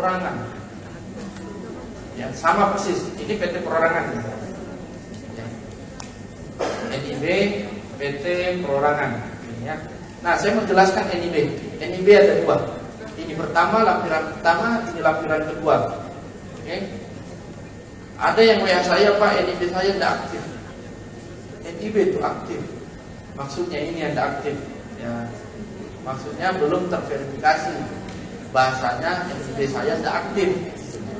Perorangan. Ya, sama persis. Ini PT Perorangan. Ya. NIB, PT Perorangan. Ya. Nah, saya mau jelaskan NIB. NIB ada dua. Ini pertama, lampiran pertama, ini lampiran kedua. Oke. Ada yang WA saya, Pak, NIB saya tidak aktif. NIB itu aktif. Maksudnya ini yang aktif. Ya. Maksudnya belum terverifikasi. Bahasanya NIB saya tidak aktif.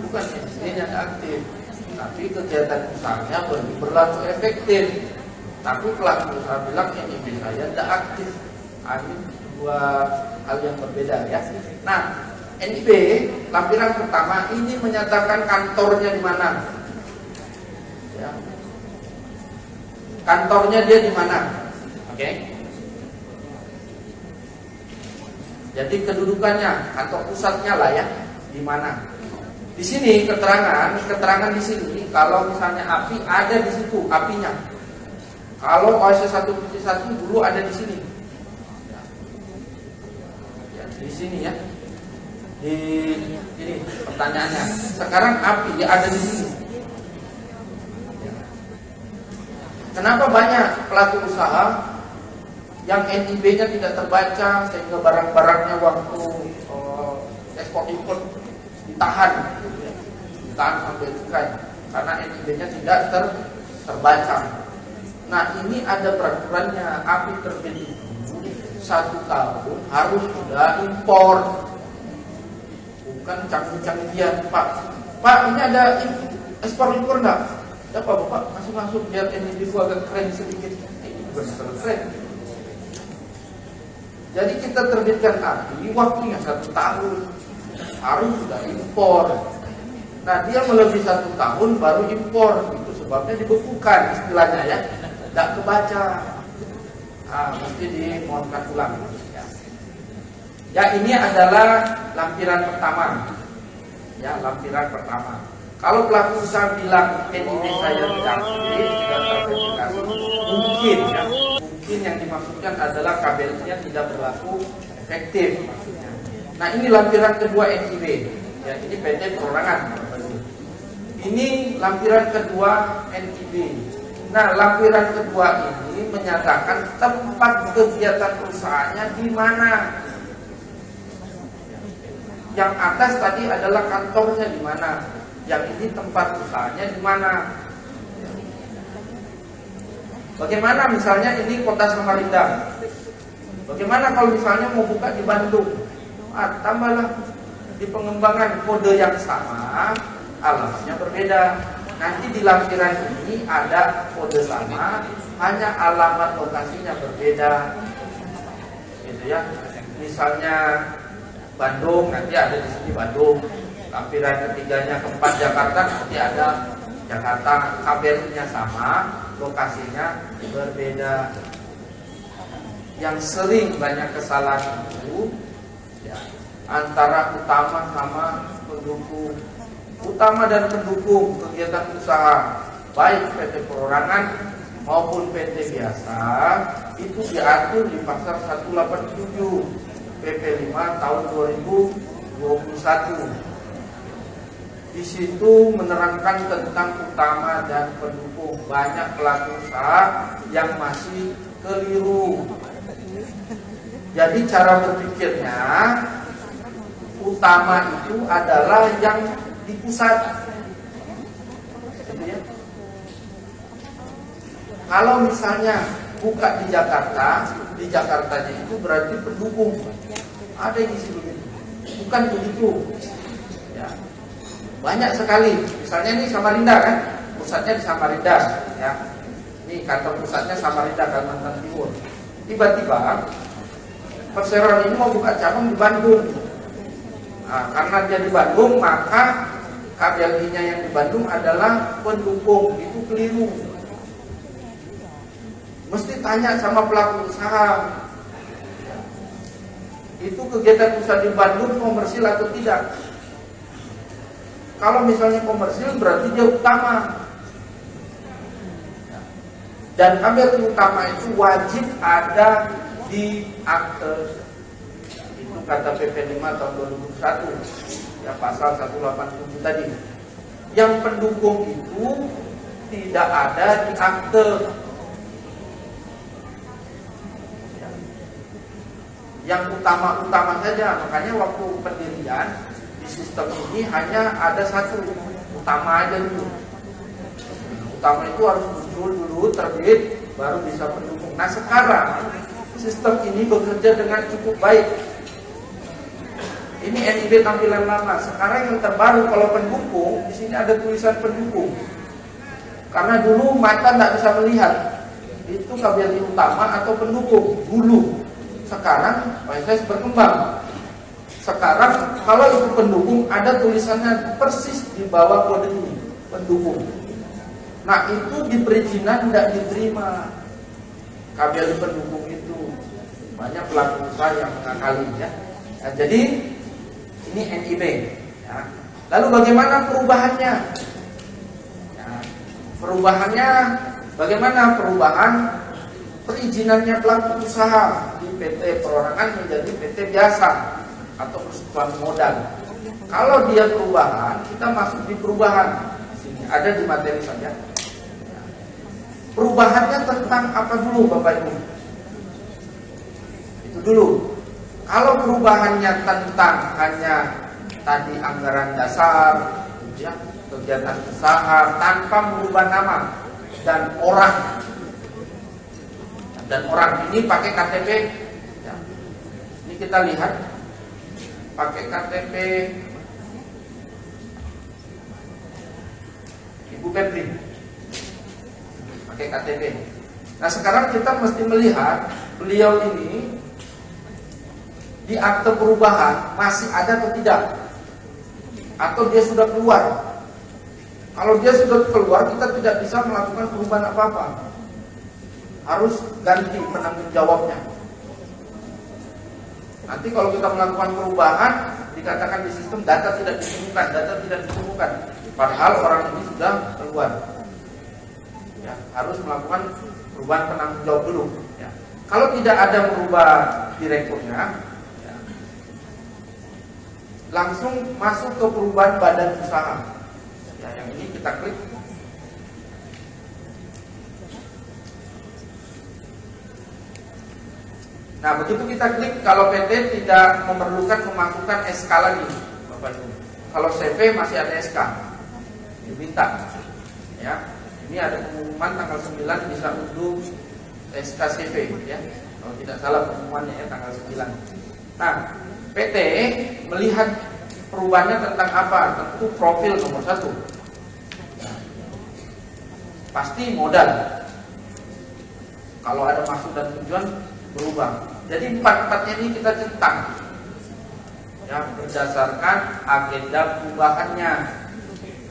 Bukan NIB-nya tidak aktif, tapi kegiatan usahanya berlaku efektif. Tapi pelaku usaha bilang NIB saya tidak aktif. Ini dua hal yang berbeda ya. Nah, NIB lampiran pertama ini menyatakan kantornya di mana. Ya. Kantornya dia di mana? Oke. Jadi kedudukannya, kantor pusatnya lah ya, di mana? Di sini keterangan di sini kalau misalnya api ada di situ apinya. Kalau OC 1.1 dulu ada di sini. Ya, di sini ya. Di ini pertanyaannya. Sekarang api ada di sini. Kenapa banyak pelaku usaha yang NIB-nya tidak terbaca sehingga barang-barangnya waktu ekspor impor ditahan sampai cukai karena NIB-nya tidak terbaca. Nah, ini ada peraturannya, api terbit 1 tahun harus sudah impor. Bukan canggih-canggihan, Pak. Pak, ini ada ekspor impor enggak? Ya Pak, Bapak masuk biar NIB itu agak keren sedikit. Ini bukan terlalu keren. Jadi kita terbitkan api, waktunya 1 tahun harus sudah impor. Nah, dia melebihi 1 tahun baru impor. Itu sebabnya dibekukan istilahnya ya. Tidak kebaca. Mesti dimohonkan ulang. Ya, ini adalah lampiran pertama. Ya, lampiran pertama. Kalau pelaku usaha bilang NIB saya tidak aktif, tidak terverifikasi, mungkin ya. Mungkin yang dimaksudkan adalah KBL-nya tidak berlaku efektif maksudnya. Nah, ini lampiran kedua NIB. Ya, ini PT Perorangan. Ini lampiran kedua NIB. Nah, lampiran kedua ini menyatakan tempat kegiatan usahanya di mana. Yang atas tadi adalah kantornya di mana. Yang ini tempat usahanya di mana. Bagaimana misalnya ini kota Samarinda? Bagaimana kalau misalnya mau buka di Bandung? Tambahlah di pengembangan kode yang sama, alamatnya berbeda. Nanti di lampiran ini ada kode sama, hanya alamat lokasinya berbeda. Gitu ya. Misalnya Bandung, nanti ada di sini Bandung. Lampiran ketiganya keempat Jakarta, nanti ada Jakarta. KBR-nya sama, lokasinya berbeda. Yang sering banyak kesalahan itu ya, antara utama sama pendukung. Utama dan pendukung kegiatan usaha baik PT Perorangan maupun PT biasa itu diatur di pasal 187 PP 5 tahun 2021. Di situ menerangkan tentang utama dan pendukung. Banyak pelaku usaha yang masih keliru. Jadi cara berpikirnya utama itu adalah yang di pusat. Gitu ya. Kalau misalnya buka di Jakartanya itu berarti pendukung. Ada yang isi begitu. Bukan begitu. Ya. Banyak sekali. Misalnya ini Samarinda kan, pusatnya di Samarinda. Ya. Ini kantor pusatnya Samarinda, Kalimantan Timur. Tiba-tiba perseroan ini mau buka cabang di Bandung. Nah, karena dia di Bandung, maka KBLI-nya yang di Bandung adalah pendukung. Itu keliru. Mesti tanya sama pelaku usaha. Itu kegiatan usaha di Bandung komersil atau tidak? Kalau misalnya komersil berarti dia utama. Dan KBLI utama itu wajib ada di akte Itu kata PP 5 tahun 2001, ya pasal 187 tadi. Yang pendukung itu tidak ada di akte. Yang utama-utama saja, makanya waktu pendirian di sistem ini hanya ada satu, utama aja dulu. Utama itu harus muncul dulu, terbit, baru bisa pendukung. Nah sekarang sistem ini bekerja dengan cukup baik. Ini NIB tampilan lama. Sekarang yang terbaru kalau pendukung, di sini ada tulisan pendukung. Karena dulu mata tidak bisa melihat itu KBRI utama atau pendukung dulu. Sekarang PSS berkembang. Sekarang kalau itu pendukung ada tulisannya persis di bawah kode ini, pendukung. Nah itu di perizinan tidak diterima KBRI pendukung itu. Banyak pelaku usaha yang mengakali ya. Nah, jadi ini NIB ya. Lalu bagaimana perubahannya? Ya, perubahannya bagaimana perubahan perizinannya pelaku usaha di PT perorangan menjadi PT biasa atau persekutuan modal. Kalau dia perubahan, kita masuk di perubahan. Sini ada di materi saja. Perubahannya tentang apa dulu Bapak Ibu? Itu dulu. Kalau perubahannya tentang hanya tadi anggaran dasar, ya, kegiatan usaha tanpa merubah nama dan orang. Dan orang ini pakai KTP ya. Ini kita lihat pakai KTP Ibu Pepri, pakai KTP. Nah sekarang kita mesti melihat beliau ini di akte perubahan masih ada atau tidak, atau dia sudah keluar. Kalau dia sudah keluar, kita tidak bisa melakukan perubahan apa-apa. Harus ganti penanggung jawabnya. Nanti kalau kita melakukan perubahan, dikatakan di sistem data tidak ditemukan. Padahal orang ini sudah keluar. Ya, harus melakukan perubahan penanggung jawab dulu. Ya. Kalau tidak ada merubah direkturnya, ya, langsung masuk ke perubahan badan usaha. Ya, yang ini kita klik. Nah begitu kita klik, kalau PT tidak memerlukan memasukkan SK lagi Bapak Ibu. Kalau CV masih ada SK diminta ya. Ini ada pengumuman tanggal 9 bisa unduh SK CV ya. Kalau tidak salah pengumumannya ya tanggal 9. Nah PT melihat perubahannya tentang apa? Tentu profil nomor 1 ya. Pasti modal. Kalau ada maksud dan tujuan berubah. Jadi empat-empatnya ini kita centang ya, berdasarkan agenda perubahannya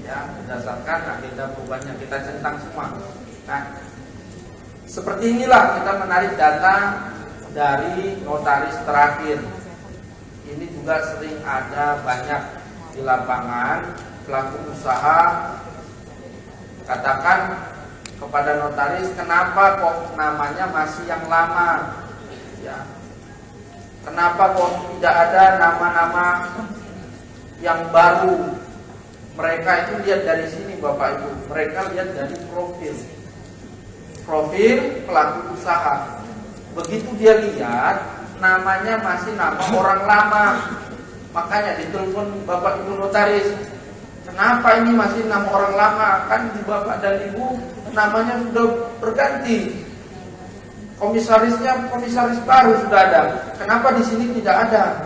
ya, berdasarkan agenda perubahannya kita centang semua. Nah seperti inilah kita menarik data dari notaris terakhir. Ini juga sering ada banyak di lapangan pelaku usaha katakan kepada notaris, kenapa kok namanya masih yang lama ya? Kenapa kok tidak ada nama-nama yang baru? Mereka itu lihat dari sini Bapak Ibu. Mereka lihat dari profil pelaku usaha. Begitu dia lihat namanya masih nama orang lama, makanya ditelepon Bapak Ibu notaris. Kenapa ini masih nama orang lama? Kan di Bapak dan Ibu namanya sudah berganti. Komisarisnya komisaris baru sudah ada. Kenapa di sini tidak ada?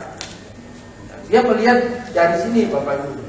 Dia melihat dari sini Bapak Ibu.